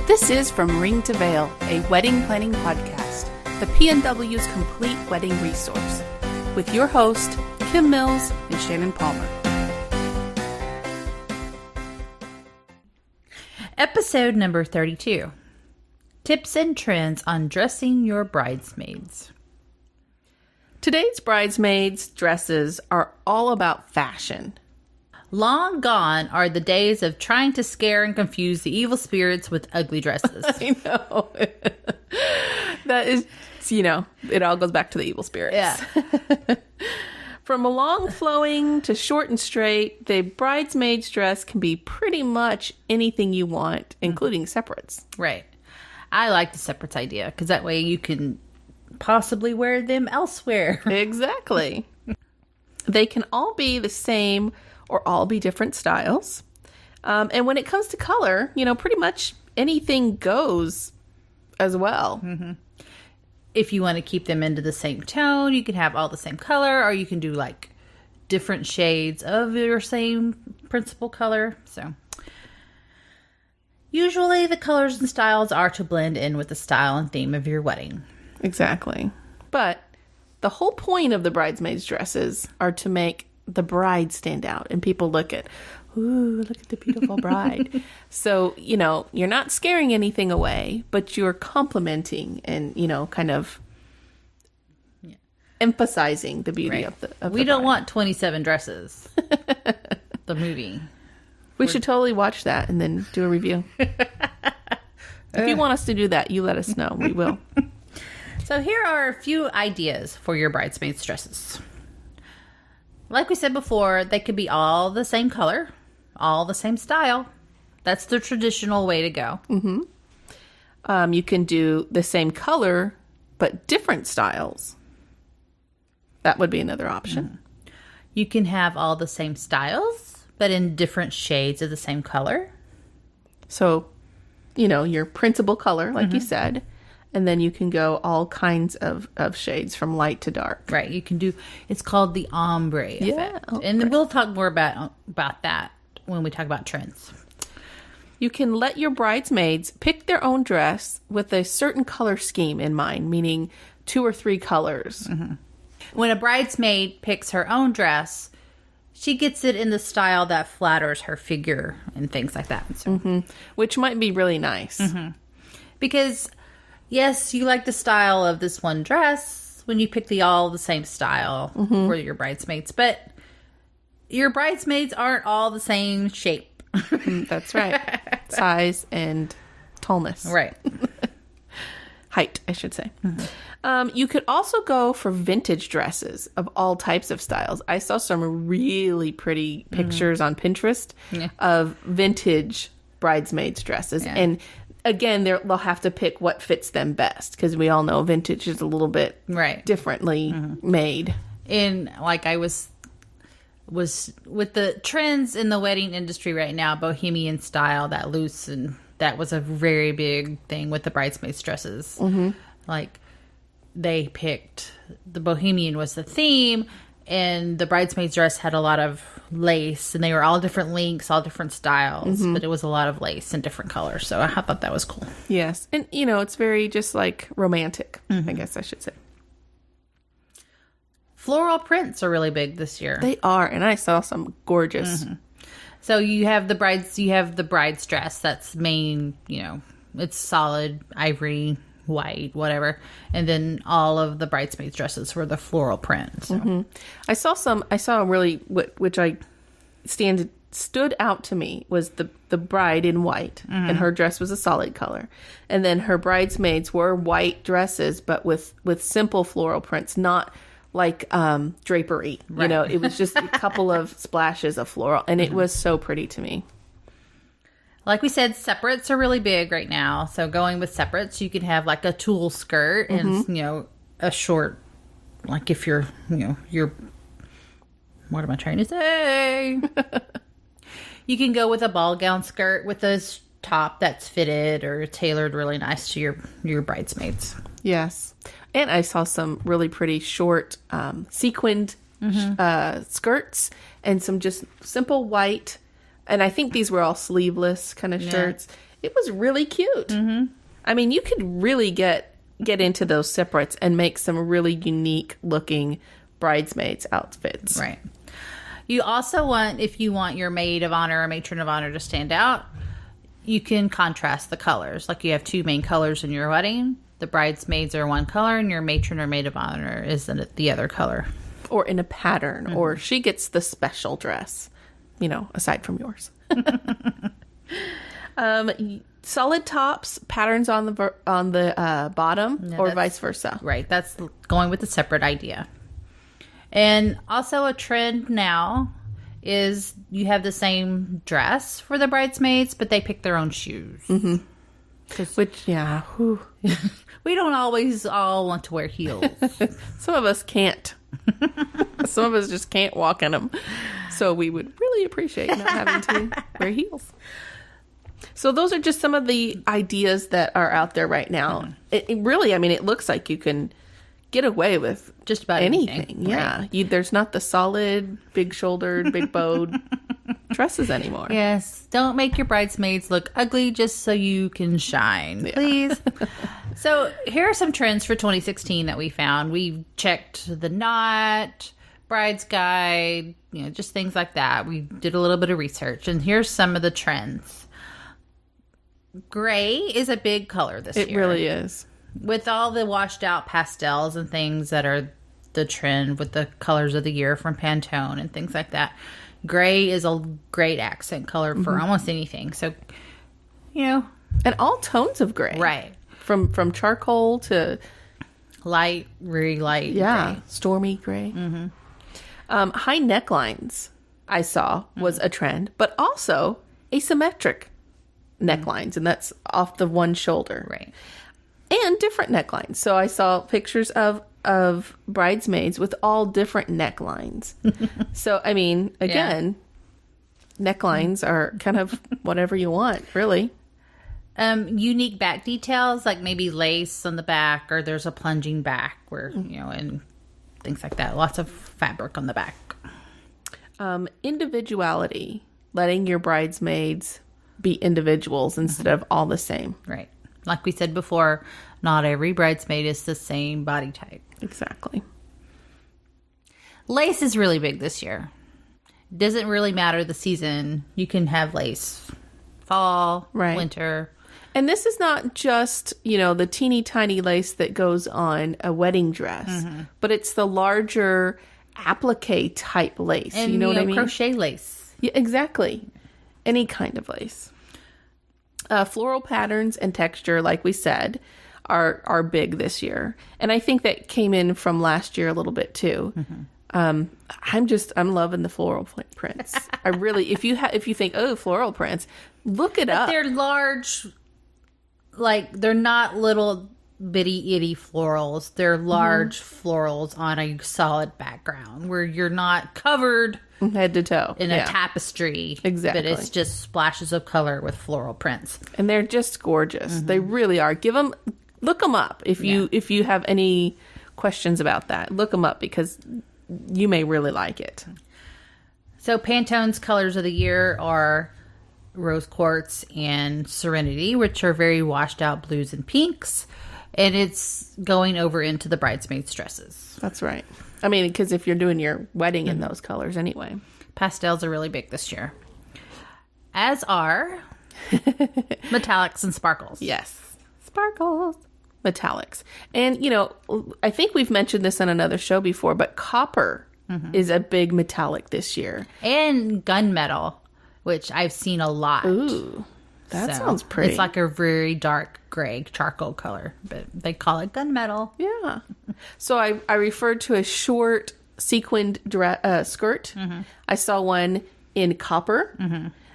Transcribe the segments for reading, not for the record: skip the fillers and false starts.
This is From Ring to Veil, a wedding planning podcast, the PNW's complete wedding resource, with your host, Kim Mills and Shannon Palmer. Episode number 32. Tips and trends on dressing your bridesmaids. Today's bridesmaids' dresses are all about fashion. Long gone are the days of trying to scare and confuse the evil spirits with ugly dresses. I know. That is, it all goes back to the evil spirits. Yeah. From a long flowing to short and straight, the bridesmaid's dress can be pretty much anything you want, including separates. Right. I like the separates idea because that way you can possibly wear them elsewhere. Exactly. They can all be the same or all be different styles. And when it comes to color, pretty much anything goes as well. Mm-hmm. If you want to keep them into the same tone, you can have all the same color, or you can do like different shades of your same principal color. So usually the colors and styles are to blend in with the style and theme of your wedding. Exactly. But the whole point of the bridesmaids' dresses are to make the bride stand out, and people look at the beautiful bride. So, you're not scaring anything away, but you're complimenting and, kind of emphasizing the beauty of the We don't want 27 dresses. The movie. We should totally watch that and then do a review. If you want us to do that, you let us know. We will. So here are a few ideas for your bridesmaids' dresses. Like we said before, they could be all the same color, all the same style. That's the traditional way to go. Mm-hmm. You can do the same color, but different styles. That would be another option. Mm. You can have all the same styles, but in different shades of the same color. So, your principal color, like you said. And then you can go all kinds of shades from light to dark. Right. You can do, it's called the ombre effect. And then we'll talk more about that when we talk about trends. You can let your bridesmaids pick their own dress with a certain color scheme in mind, meaning 2 or 3 colors. Mm-hmm. When a bridesmaid picks her own dress, she gets it in the style that flatters her figure and things like that. So. Which might be really nice. Because yes, you like the style of this one dress when you pick all the same style for your bridesmaids, but your bridesmaids aren't all the same shape. That's right. Size and tallness. Right. Height, I should say. You could also go for vintage dresses of all types of styles. I saw some really pretty pictures on Pinterest of vintage bridesmaids dresses. Yeah. And again, they'll have to pick what fits them best because we all know vintage is a little bit differently made. And like I was with the trends in the wedding industry right now, bohemian style, that loose, and that was a very big thing with the bridesmaids dresses. Like they picked the bohemian was the theme, and the bridesmaid's dress had a lot of lace, and they were all different lengths, all different styles, but it was a lot of lace in different colors. So I thought that was cool. Yes. And, it's very just like romantic, I guess I should say. Floral prints are really big this year. They are. And I saw some gorgeous. So you have the bride's dress. That's main, it's solid ivory, white, whatever, and then all of the bridesmaids dresses were the floral print. So. I saw a really which stood out to me was the bride in white, and her dress was a solid color, and then her bridesmaids were white dresses but with simple floral prints, not like drapery. Right. It was just a couple of splashes of floral, and it was so pretty to me. Like we said, separates are really big right now. So going with separates, you can have like a tulle skirt and, a short, like if you're, what am I trying to say? You can go with a ball gown skirt with a top that's fitted or tailored really nice to your bridesmaids. Yes. And I saw some really pretty short sequined skirts and some just simple white. And I think these were all sleeveless kind of shirts It was really cute. Mm-hmm. I mean, you could really get into those separates and make some really unique looking bridesmaids outfits. Right. You also want, if you want your maid of honor or matron of honor to stand out, you can contrast the colors. Like you have two main colors in your wedding. The bridesmaids are one color and your matron or maid of honor is the other color. Or in a pattern, or she gets the special dress, aside from yours. Solid tops, patterns on the bottom, or vice versa. Right. That's going with the separate idea. And also a trend now is you have the same dress for the bridesmaids, but they pick their own shoes. Mm-hmm. We don't always all want to wear heels. Some of us can't. Some of us just can't walk in them. So we would really appreciate not having to wear heels. So those are just some of the ideas that are out there right now. It really, it looks like you can get away with just about anything. Yeah. Right. There's not the solid, big-shouldered, big-bowed dresses anymore. Yes. Don't make your bridesmaids look ugly just so you can shine, please. So here are some trends for 2016 that we found. We checked the Knot, Bride's Guide, just things like that. We did a little bit of research, and here's some of the trends. Gray is a big color this year. It really is. With all the washed out pastels and things that are the trend with the colors of the year from Pantone and things like that. Gray is a great accent color for almost anything. So, And all tones of gray. Right. From charcoal to light, very light. Yeah. Gray. Stormy gray. Mm-hmm. High necklines, I saw, was a trend, but also asymmetric necklines, and that's off the one shoulder. Right. And different necklines. So I saw pictures of bridesmaids with all different necklines. So, again, necklines are kind of whatever you want, really. Unique back details, like maybe lace on the back, or there's a plunging back where, and things like that. Lots of fabric on the back. Individuality, letting your bridesmaids be individuals instead of all the same. Right. Like we said before, not every bridesmaid is the same body type. Exactly. Lace is really big this year. Doesn't really matter the season. You can have lace fall, winter. And this is not just, the teeny tiny lace that goes on a wedding dress, but it's the larger applique type lace. And, you know what I mean? Crochet lace. Yeah, exactly. Any kind of lace. Floral patterns and texture, like we said, are big this year. And I think that came in from last year a little bit too. I'm loving the floral prints. I really, if you think, oh, floral prints, look it up. They're large, like they're not little bitty itty florals. They're large florals on a solid background where you're not covered head to toe in a tapestry. Exactly. But it's just splashes of color with floral prints. And they're just gorgeous. They really are. Look them up if you have any questions about that. Look them up because you may really like it. So Pantone's colors of the year are Rose Quartz and Serenity, which are very washed out blues and pinks. And it's going over into the bridesmaids' dresses. That's right. Because if you're doing your wedding in those colors anyway. Pastels are really big this year. As are metallics and sparkles. Yes. Sparkles. Metallics. And, I think we've mentioned this on another show before, but copper is a big metallic this year. And gunmetal, which I've seen a lot. Ooh. That sounds pretty. It's like a very dark gray charcoal color, but they call it gunmetal. Yeah. So I referred to a short sequined skirt. I saw one in copper,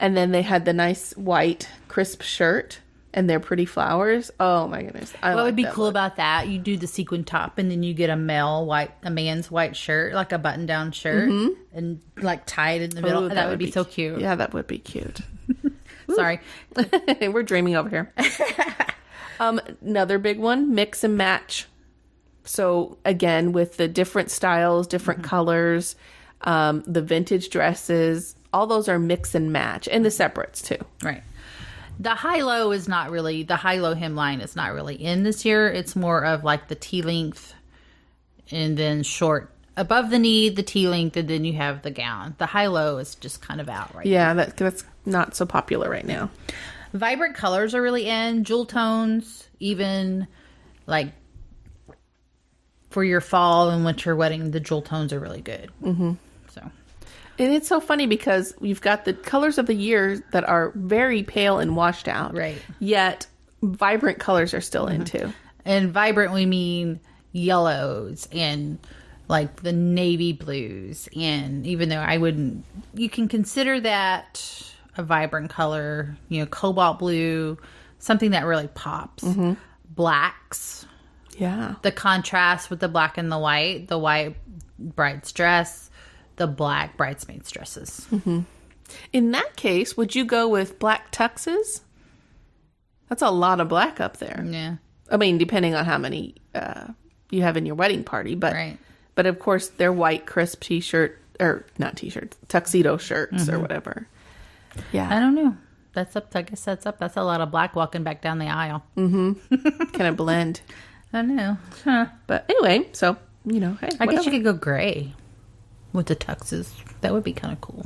and then they had the nice white crisp shirt and their pretty flowers. Oh my goodness! What would be cool about that? You do the sequin top, and then you get a man's white shirt, like a button-down shirt, and like tie it in the middle. That would be so cute. Yeah, that would be cute. Sorry. We're dreaming over here. Another big one, mix and match. So again, with the different styles, different colors, the vintage dresses, all those are mix and match, and the separates too. Right. The high-low is not really, the high-low hemline is not really in this year. It's more of like the T-length and then short above the knee, the T-length, and then you have the gown. The high-low is just kind of out right now. That's not so popular right now. Vibrant colors are really in. Jewel tones, even like for your fall and winter wedding, the jewel tones are really good. Mm-hmm. So. And it's so funny because you've got the colors of the year that are very pale and washed out. Right. Yet vibrant colors are still in too. And vibrant, we mean yellows and like the navy blues. And even though you can consider that a vibrant color, cobalt blue, something that really pops. Mm-hmm. Blacks. Yeah. The contrast with the black and the white bride's dress, the black bridesmaid's dresses. Mm-hmm. In that case, would you go with black tuxes? That's a lot of black up there. Yeah. I mean, depending on how many you have in your wedding party, but right. But of course, they're white crisp t-shirt or not t-shirts, tuxedo shirts or whatever. Yeah, I don't know. That's up. I guess that's up. That's a lot of black walking back down the aisle. Mm-hmm. Kind of blend. I know. Huh. But anyway, so hey, I guess you could go gray with the tuxes. That would be kind of cool.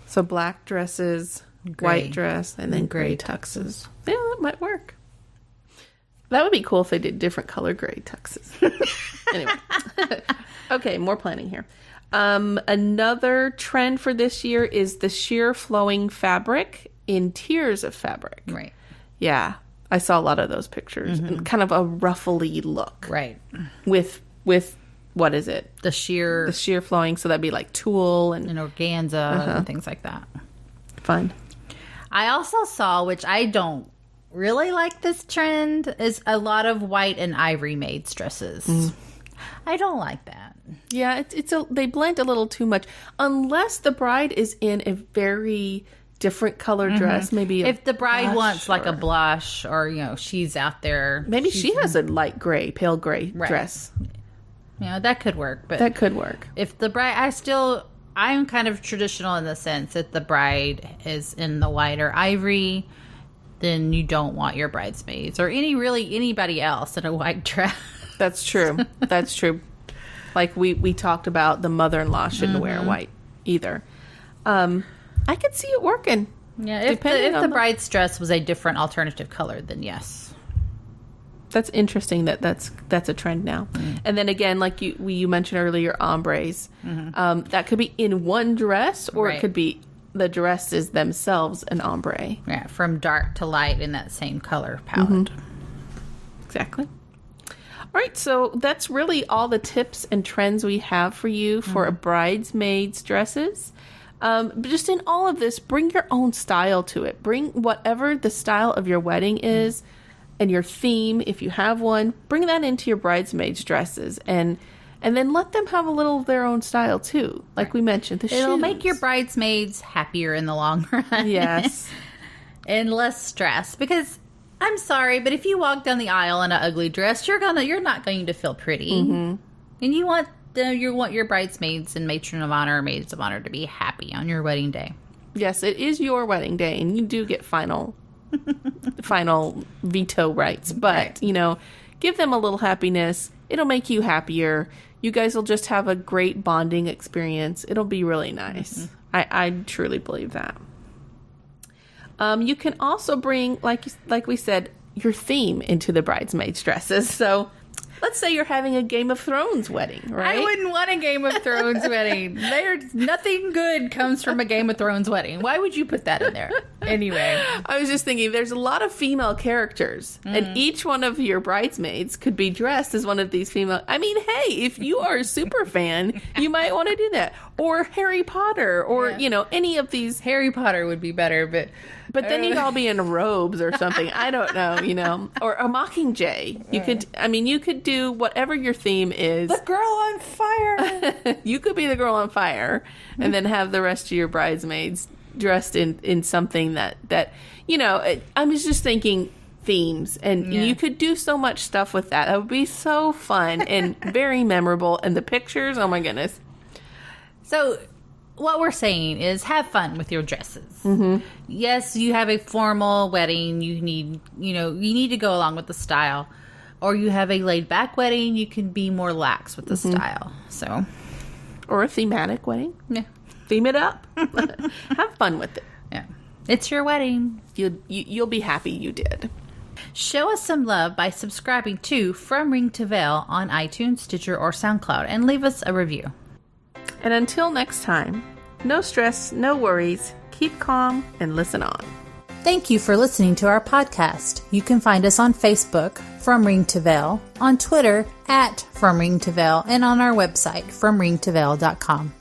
So black dresses, gray. White dress, and then gray tuxes. Yeah, that might work. That would be cool if they did different color gray tuxes. Anyway. Okay, more planning here. Another trend for this year is the sheer flowing fabric in tiers of fabric. Right. Yeah. I saw a lot of those pictures. And kind of a ruffly look. Right. With what is it? The sheer flowing. So that'd be like tulle and organza and things like that. Fun. I also saw, which I don't really like this trend, is a lot of white and ivory maids dresses. I don't like that. Yeah, they blend a little too much. Unless the bride is in a very different color dress, maybe if the bride wants like a blush, or she's out there, maybe she has a light gray, pale gray dress. That could work. But that could work. If the bride, I'm kind of traditional in the sense that the bride is in the white or ivory, then you don't want your bridesmaids or anybody else in a white dress. That's true. That's true. Like we talked about, the mother-in-law shouldn't wear white either. I could see it working. Yeah, if the bride's dress was a different alternative color, then yes. That's interesting that's a trend now. And then again, like you mentioned earlier, ombres. That could be in one dress, or it could be the dresses themselves an ombre. Yeah, from dark to light in that same color palette. Exactly. All right, so that's really all the tips and trends we have for you for a bridesmaid's dresses. But just in all of this, bring your own style to it. Bring whatever the style of your wedding is and your theme, if you have one, bring that into your bridesmaids' dresses and then let them have a little of their own style too. Like we mentioned, it'll make your bridesmaids happier in the long run. Yes. And less stress, because I'm sorry, but if you walk down the aisle in an ugly dress, you're not going to feel pretty. And you want your bridesmaids and matron of honor or maids of honor to be happy on your wedding day. Yes, it is your wedding day, and you do get final veto rights. But give them a little happiness. It'll make you happier. You guys will just have a great bonding experience. It'll be really nice. I truly believe that. You can also bring, like we said, your theme into the bridesmaids' dresses. So let's say you're having a Game of Thrones wedding, right? I wouldn't want a Game of Thrones wedding. Nothing good comes from a Game of Thrones wedding. Why would you put that in there? Anyway. I was just thinking, there's a lot of female characters, and each one of your bridesmaids could be dressed as one of these female. I mean, hey, if you are a super fan, you might want to do that. Or Harry Potter, or, any of these. Harry Potter would be better, but then you'd all be in robes or something. I don't know, or a Mockingjay. You could do whatever your theme is. The girl on fire. You could be the girl on fire, and then have the rest of your bridesmaids dressed in something that I was just thinking themes, and you could do so much stuff with that. That would be so fun and very memorable. And the pictures, oh my goodness. So what we're saying is have fun with your dresses. Yes, you have a formal wedding. You need to go along with the style. Or you have a laid back wedding. You can be more lax with the style. So, or a thematic wedding. Yeah. Theme it up. Have fun with it. Yeah. It's your wedding. You'll be happy you did. Show us some love by subscribing to From Ring to Veil on iTunes, Stitcher, or SoundCloud, and leave us a review. And until next time, no stress, no worries, keep calm, and listen on. Thank you for listening to our podcast. You can find us on Facebook, From Ring to Veil, on Twitter, @From Ring to Veil, and on our website, FromRingToVeil.com.